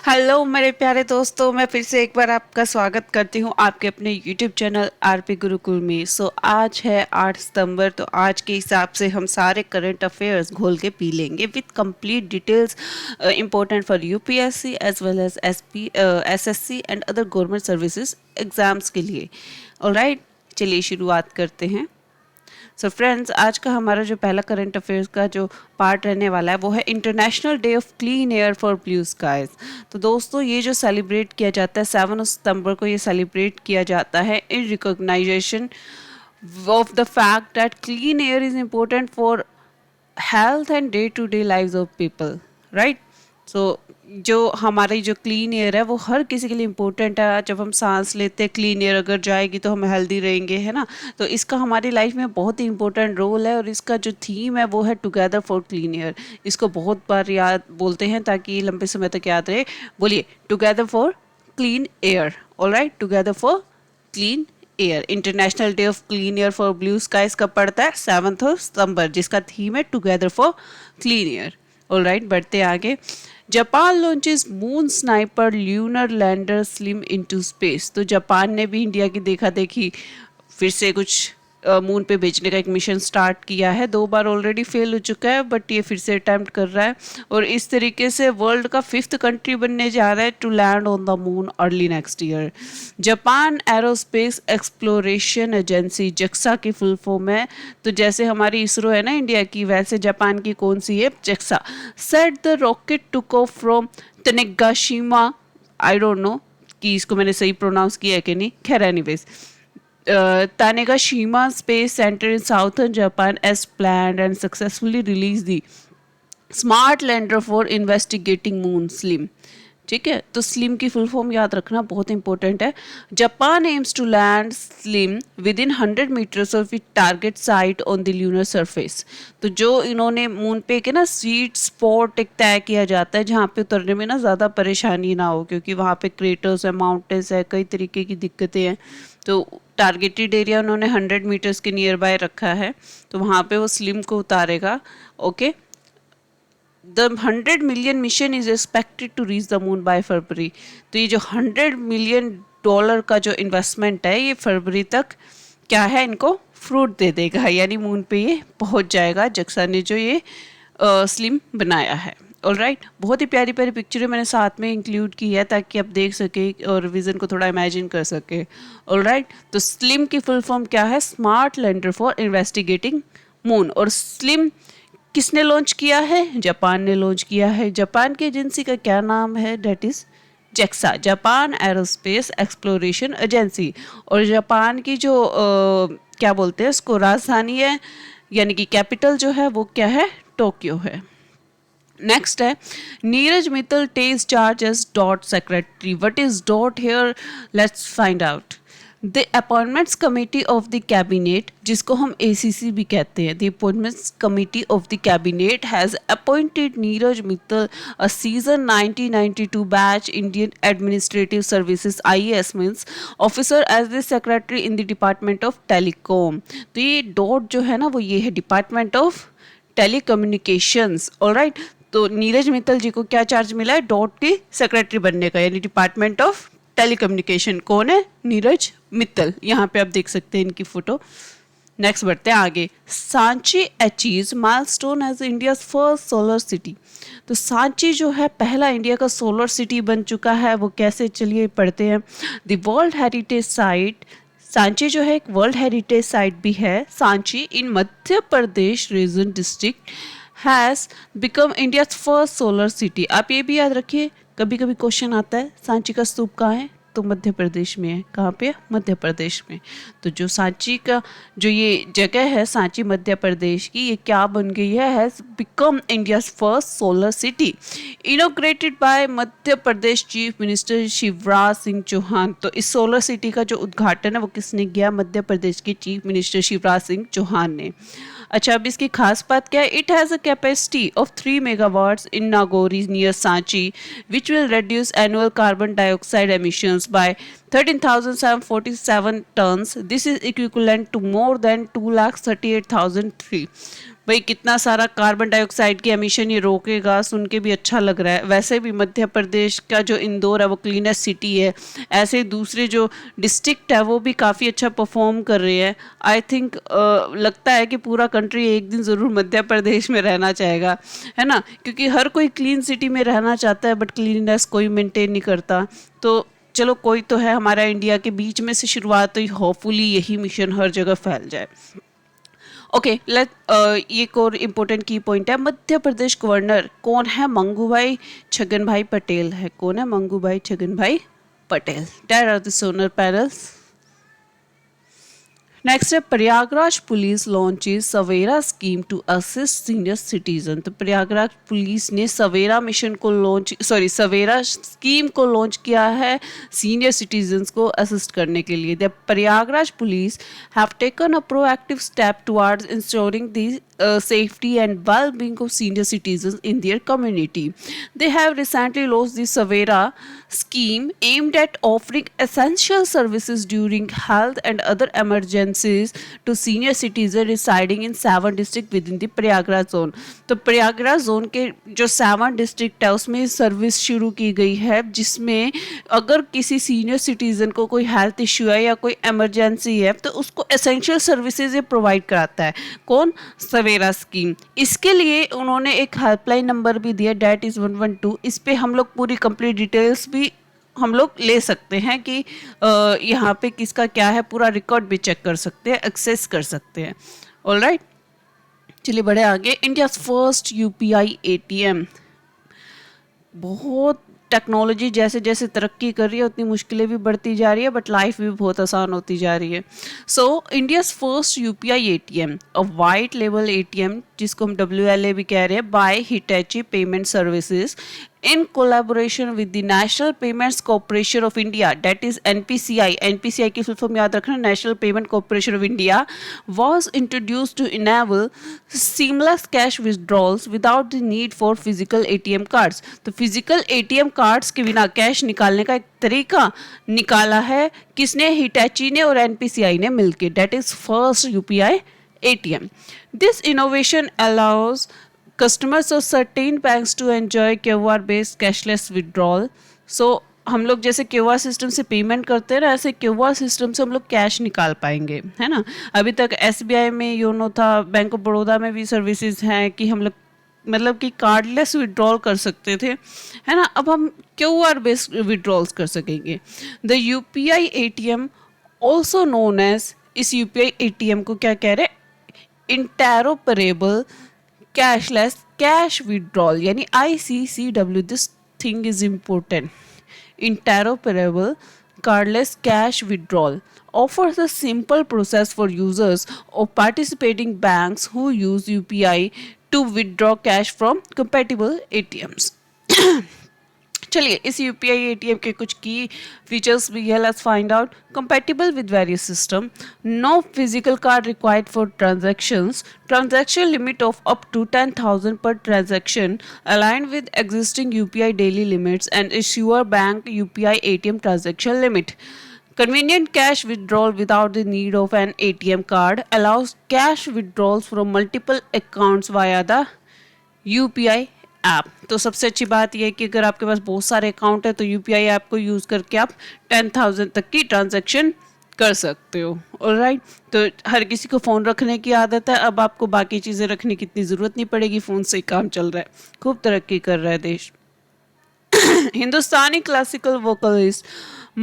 Hello मेरे प्यारे दोस्तों, मैं फिर से एक बार आपका स्वागत करती हूँ आपके अपने यूट्यूब चैनल आरपी गुरुकुल में। आज है 8 सितंबर, तो आज के हिसाब से हम सारे करंट अफेयर्स घोल के पी लेंगे with complete details important for UPSC as well as SSC and other government services exams के लिए। ऑलराइट, चलिए शुरुआत करते हैं। सो फ्रेंड्स, आज का हमारा जो पहला करंट अफेयर्स का जो पार्ट रहने वाला है वो है international day of clean air for blue skies. तो दोस्तों, ये जो सेलिब्रेट किया जाता है 7 सितंबर को, ये सेलिब्रेट किया जाता है in recognition of the fact that clean air is important for health and day to day lives of people, right. So जो हमारी जो क्लीन एयर है वो हर किसी के लिए इम्पोर्टेंट है। जब हम सांस लेते हैं, क्लीन एयर अगर जाएगी तो हम हेल्दी रहेंगे, है ना। तो इसका हमारी लाइफ में बहुत ही इम्पोर्टेंट रोल है, और इसका जो थीम है वो है टुगेदर फॉर क्लीन एयर। इसको बहुत बार याद बोलते हैं ताकि ये लंबे समय तक याद रहे। बोलिए, together for clean air. Alright, together for clean air. International day of clean air for blue skies कब पड़ता है? 7 सितंबर, जिसका थीम है together for clean air. Alright, बढ़ते आगे। Japan launches moon sniper lunar lander SLIM into space. तो Japan ने भी इंडिया की देखा देखी फिर से कुछ मून पे भेजने का एक मिशन स्टार्ट किया है। 2 बार ऑलरेडी फेल हो चुका है, बट ये फिर से अटैम्प्ट कर रहा है, और इस तरीके से वर्ल्ड का 5th कंट्री बनने जा रहा है to land on the moon early next year. Japan aerospace exploration agency, JAXA की फुल फॉर्म है। तो जैसे हमारी इसरो है ना इंडिया की, वैसे जापान की कौन सी है? JAXA. Set the rocket took off from Tanegashima, I don't know कि इसको मैंने सही प्रोनाउंस किया है कि नहीं, खैर anyways. Tanegashima Space Center in southern Japan as planned and successfully released the smart lander for investigating moon, slim. ठीक है, तो स्लिम की फुल फॉर्म याद रखना बहुत इंपॉर्टेंट है। Japan aims to land SLIM within 100 metres of it target site on the lunar surface. तो जो इन्होंने मून पे के ना स्वीट स्पॉट एक तय किया जाता है जहाँ पे उतरने में ना ज़्यादा परेशानी ना हो, क्योंकि वहाँ पे क्रेटर्स है, माउंटेन्स है, कई तरीके की दिक्कतें हैं। तो टारगेटेड एरिया उन्होंने 100 मीटर्स के नियर बाय रखा है, तो वहाँ पे वो स्लिम को उतारेगा। Okay, the 100 million mission is expected to reach the moon by February. तो ये जो $100 मिलियन का जो इन्वेस्टमेंट है, ये फरवरी तक क्या है, इनको फ्रूट दे देगा, यानी मून पे ये पहुंच जाएगा, जक्सा ने जो ये स्लिम बनाया है। ऑलराइट, बहुत ही प्यारी प्यारी पिक्चरें मैंने साथ में इंक्लूड की है ताकि आप देख सके और विजन को थोड़ा इमेजिन कर सके। ऑलराइट, तो स्लिम की फुल फॉर्म क्या है? Smart lander for investigating moon. और स्लिम किसने लॉन्च किया है? जापान ने लॉन्च किया है। जापान की एजेंसी का क्या नाम है? That is JAXA, Japan aerospace exploration Agency. और जापान की जो क्या बोलते हैं उसको, राजधानी है, यानी कि कैपिटल जो है वो क्या है? टोक्यो है। नेक्स्ट है, Neeraj Mittal takes charge as DoT secretary. What is DoT here? Let's find out. The appointments committee of the cabinet, जिसको हम ACC भी कहते हैं, the appointments committee of the cabinet has appointed Neeraj Mittal a seasoned 1992 batch Indian administrative services IAS means officer as the secretary in the department of telecom. तो ये dot जो है ना वो ये है डिपार्टमेंट ऑफ टेलीकम्युनिकेशंस। ऑलराइट, तो नीरज मित्तल जी को क्या चार्ज मिला है? डॉट की सेक्रेटरी बनने का, यानी डिपार्टमेंट ऑफ टेलीकम्युनिकेशन। कौन है? नीरज मित्तल। यहाँ पे आप देख सकते हैं इनकी फोटो। नेक्स्ट बढ़ते हैं आगे। Sanchi achieves milestone as India first solar city. तो सांची जो है पहला इंडिया का सोलर सिटी बन चुका है। वो कैसे, चलिए पढ़ते हैं। The world heritage site, Sanchi जो है एक वर्ल्ड हेरिटेज साइट भी है। Sanchi in Madhya Pradesh region district has become India first solar city. आप ये भी याद रखिए, कभी कभी क्वेश्चन आता है सांची का स्तूप कहाँ है, तो मध्य प्रदेश में है। कहाँ पे? मध्य प्रदेश में। तो जो सांची का जो ये जगह है, सांची मध्य प्रदेश की, ये क्या बन गई है? Has become India first solar city inaugurated by Madhya Pradesh chief minister Shivraj Singh Chouhan. तो इस सोलर सिटी का जो उद्घाटन है वो किसने किया? मध्य प्रदेश के चीफ मिनिस्टर शिवराज सिंह चौहान ने। अच्छा, अब इसकी खास बात क्या है? It has a capacity of 3 megawatts in Nagauri near Sanchi which will reduce annual carbon dioxide emissions by 13,747 tons. This is equivalent to more than 2,38,003. भाई कितना सारा कार्बन डाइऑक्साइड की एमिशन ये रोकेगा, सुन के भी अच्छा लग रहा है। वैसे भी मध्य प्रदेश का जो इंदौर है वो क्लीनेस्ट सिटी है, ऐसे दूसरे जो डिस्ट्रिक्ट है वो भी काफ़ी अच्छा परफॉर्म कर रहे हैं। आई थिंक लगता है कि पूरा कंट्री एक दिन ज़रूर मध्य प्रदेश में रहना चाहेगा, है ना, क्योंकि हर कोई क्लीन सिटी में रहना चाहता है बट क्लीननेस कोई मेंटेन नहीं करता। तो चलो कोई तो है हमारा इंडिया के बीच में से शुरुआत हुई, होपफुली यही मिशन हर जगह फैल जाए। ओके लेट ये एक और इम्पोर्टेंट की पॉइंट है, मध्य प्रदेश गवर्नर कौन है? मंगूभाई छगन भाई पटेल है। कौन है? Mangubhai Chhagan Bhai Patel. That are the solar panels. Next है Prayagraj police launches Savera scheme to assist senior citizen. तो प्रयागराज पुलिस ने सवेरा मिशन को सवेरा स्कीम को लॉन्च किया है सीनियर सिटीजन्स को असिस्ट करने के लिए। The Prayagraj police have taken a proactive step towards ensuring the safety and well-being of senior citizens in their community. They have recently launched the Savera scheme aimed at offering essential services during health and other emergencies to senior citizens residing in 7 districts within the Prayagraj zone. तो Prayagraj zone के जो 7 district है उसमें service शुरू की गई है, जिसमें अगर किसी सीनियर सिटीजन को कोई हेल्थ इश्यू है या कोई इमरजेंसी है तो उसको एसेंशियल सर्विसेज ये प्रोवाइड कराता है। कौन? सवेरा स्कीम। इसके लिए उन्होंने एक हेल्पलाइन नंबर भी दिया, डेट इज़ 112। इस पे हम लोग पूरी कंप्लीट डिटेल्स भी हम लोग ले सकते हैं कि यहाँ पे किसका क्या है, पूरा रिकॉर्ड भी चेक कर सकते हैं, एक्सेस कर सकते हैं। ऑलराइट, चलिए बढ़े आगे। India first UPI ATM. बहुत टेक्नोलॉजी जैसे जैसे तरक्की कर रही है उतनी मुश्किलें भी बढ़ती जा रही है, बट लाइफ भी बहुत आसान होती जा रही है। So India's first UPI ATM, a white label ATM जिसको हम WLA भी कह रहे हैं, by Hitachi payment services in collaboration with the National Payments Corporation of India, that is NPCI. NPCI की full form याद रखना, National Payment Corporation of India, was introduced to enable seamless cash withdrawals without the need for physical ATM cards. तो physical ATM cards के बिना cash निकालने का एक तरीका निकाला है किसने? हिटैची ने और NPCI ने मिलके। That is first UPI ATM. This innovation allows customers of certain banks to enjoy QR based cashless withdrawal. So हम लोग जैसे QR सिस्टम से पेमेंट करते हैं ना, ऐसे QR सिस्टम से हम लोग कैश निकाल पाएंगे, है ना। अभी तक SBI में योनो था, बैंक ऑफ बड़ौदा में भी सर्विसेज हैं कि हम लोग मतलब कि कार्डलेस विड्रॉल कर सकते थे, है ना। अब हम QR बेस्ड विड्रॉल्स कर सकेंगे। The UPI ATM also known as, इस UPI ATM को क्या कह रहे हैं? इंटेरोपरेबल कैशलेस कैश विड्रॉल, यानी ICCW। This thing is important. Interoperable cardless cash withdrawal offers a simple process for users of participating banks who use UPI to withdraw cash from compatible ATMs. चलिए इस UPI ATM के कुछ की features भी है, let's find out. Compatible with various system, no physical card required for transactions, transaction limit of up to 10,000 per transaction, aligned with existing UPI daily limits and issuer bank UPI ATM transaction limit. Convenient cash withdrawal without the need of an ATM card allows cash withdrawals from multiple accounts via the UPI app. तो सबसे अच्छी बात यह है कि अगर आपके पास बहुत सारे अकाउंट है तो यूपीआई ऐप को यूज़ करके आप 10,000 तक की ट्रांजैक्शन कर सकते हो। ऑलराइट, तो हर किसी को फ़ोन रखने की आदत है, अब आपको बाकी चीज़ें रखने की इतनी ज़रूरत नहीं पड़ेगी, फ़ोन से ही काम चल रहा है, खूब तरक्की कर रहा है देश। Hindustani classical vocalist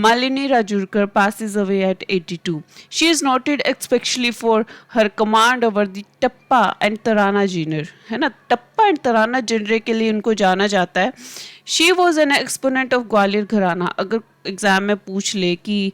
Malini Rajurkar passes away at 82. She is noted especially for her command over the tappa and Tarana genre, है ना। टप्पा एंड तराना genre के लिए उनको जाना जाता है। She was an exponent of Gwalior घराना। अगर एग्जाम में पूछ ले कि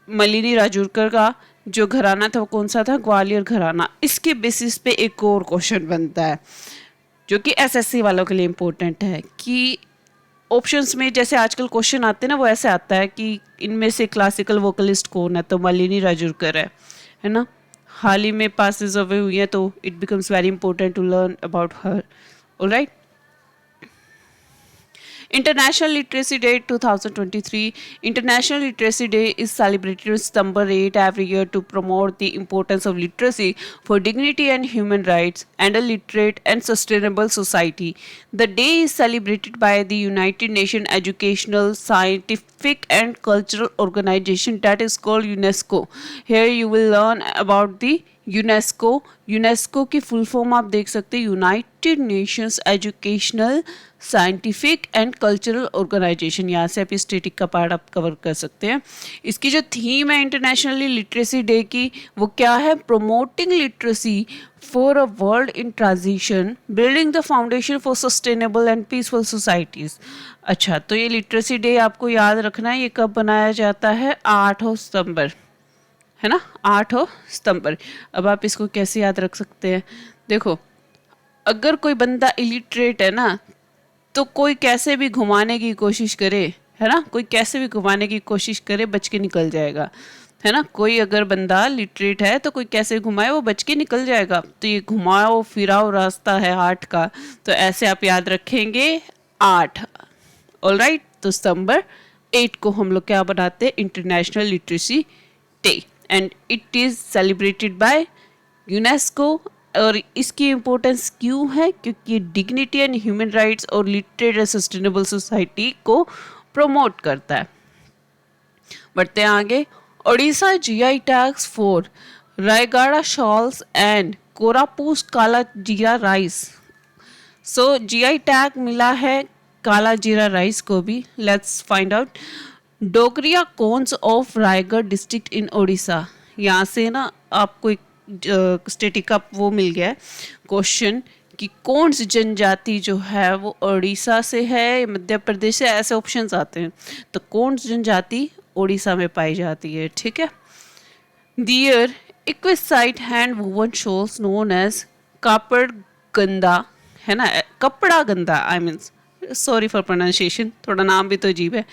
मलिनी राजूरकर का जो घराना था वो कौन सा था? ग्वालियर घराना। इसके बेसिस पे एक और क्वेश्चन बनता है जो कि SSC वालों के लिए इम्पोर्टेंट है कि ऑप्शंस में जैसे आजकल क्वेश्चन आते हैं ना, वो ऐसे आता है कि इनमें से क्लासिकल वोकलिस्ट कौन है, तो मलिनी राजूरकर है ना। हाल ही में पासेस अवे हुई है तो it becomes very important to learn about her. Alright, International Literacy Day 2023. International Literacy Day is celebrated on September 8 every year to promote the importance of literacy for dignity and human rights and a literate and sustainable society. The day is celebrated by the United Nations Educational, Scientific and Cultural Organization, that is called UNESCO. Here you will learn about the UNESCO की full form आप देख सकते हैं, United Nations Educational, Scientific and Cultural Organisation. यहाँ से आप इस static का पार्ट आप कवर कर सकते हैं। इसकी जो थीम है इंटरनेशनली लिटरेसी डे की, वो क्या है? Promoting literacy for a world in transition, building the foundation for sustainable and peaceful societies. अच्छा, तो ये लिटरेसी डे आपको याद रखना है, ये कब बनाया जाता है? 8 सितंबर, है ना, 8 सितंबर। अब आप इसको कैसे याद रख सकते हैं? देखो, अगर कोई बंदा इलिटरेट है ना, तो कोई कैसे भी घुमाने की कोशिश करे, है ना, कोई कैसे भी घुमाने की कोशिश करे, बच के निकल जाएगा, है ना। कोई अगर बंदा लिटरेट है तो कोई कैसे घुमाए, वो बच के निकल जाएगा। तो ये घुमाओ फिराओ रास्ता है 8 का, तो ऐसे आप याद रखेंगे 8। ऑलराइट, तो सितंबर 8 को हम लोग क्या बनाते हैं? International literacy day, and it is celebrated by UNESCO. और इसकी इम्पोर्टेंस क्यों है? क्योंकि डिग्निटी एंड ह्यूमन राइट्स और लिटरेट एंड सस्टेनेबल सोसाइटी को प्रमोट करता है। बढ़ते हैं आगे। Odisha GI tags for Raigarh shawls and Koraput काला जीरा राइस। सो जीआई टैग मिला है काला जीरा राइस को भी। Let's find out. Dongria Kondhs of Raigarh district in Odisha. यहाँ से ना आपको एक स्टेटिक का वो मिल गया है क्वेश्चन कि कौन सी जनजाति जो है वो ओडिशा से है, मध्य प्रदेश से, ऐसे ऑप्शंस आते हैं। तो कौन सी जनजाति ओडिशा में पाई जाती है? ठीक है। Their exquisite hand woven shawls known as Kapad Ganda, है ना, Kapda Ganda, I means sorry for pronunciation, थोड़ा नाम भी तो अजीब है।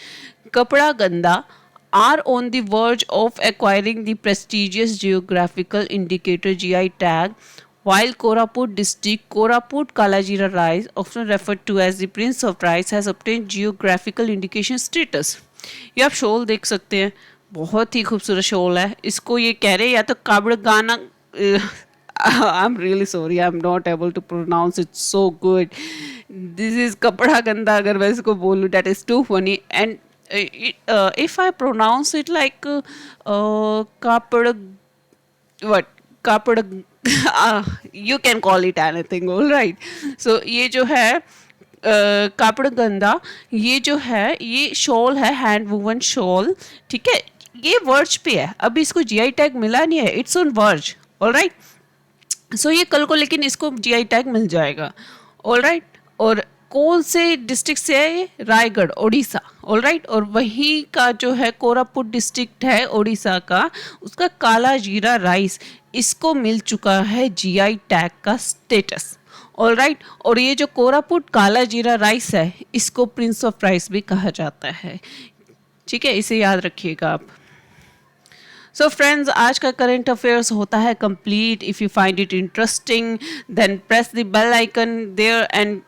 कपड़ा गंदा are on the verge of acquiring the prestigious geographical indicator GI tag, while Koraput district, Koraput Kalajira rice, often referred to as the Prince of Rice, has obtained geographical indication status. ये आप shawl देख सकते हैं, बहुत ही खूबसूरत shawl है। इसको ये कह रहे हैं या तो काबड़ गाना, I'm really sorry, I'm not able to pronounce it so good. This is कपड़ा गंदा, अगर मैं इसको बोलूँ, that is too funny. And if I pronounce it like kapad, what kapad, you can call it anything, all right. So ये जो है कापड़ गंदा, ये जो है ये शॉल है, हैंड वूवन शॉल, ठीक है। ये वर्ज पे है, अभी इसको जीआई टैग मिला नहीं है, it's on verge, all right. So ये कल को लेकिन इसको जीआई टैग मिल जाएगा, ऑल राइट। और कौन से डिस्ट्रिक्ट से है ये? Raigarh, Odisha, all right. और वहीं का जो है कोरापुट डिस्ट्रिक्ट है ओडिशा का, उसका काला जीरा राइस, इसको मिल चुका है जीआई टैग का स्टेटस, ऑल राइट। और ये जो कोरापुट काला जीरा राइस है, इसको प्रिंस ऑफ राइस भी कहा जाता है, ठीक है, इसे याद रखिएगा आप। सो फ्रेंड्स, आज का करंट अफेयर्स होता है complete. If you find it interesting, then press the bell icon there and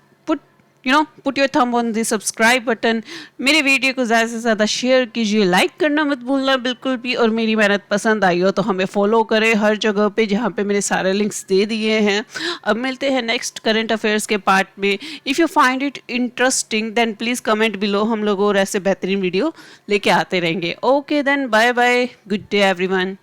put your thumb on the subscribe button. मेरे वीडियो को ज़्यादा से ज़्यादा शेयर कीजिए, लाइक करना मत भूलना बिल्कुल भी। और मेरी मेहनत पसंद आई हो तो हमें फॉलो करें हर जगह पे जहाँ पे मैंने सारे लिंक्स दे दिए हैं। अब मिलते हैं नेक्स्ट करंट अफेयर्स के पार्ट में। If you find it interesting then please comment below, हम लोग और ऐसे बेहतरीन वीडियो लेके आते रहेंगे। Okay then, bye bye, good day everyone.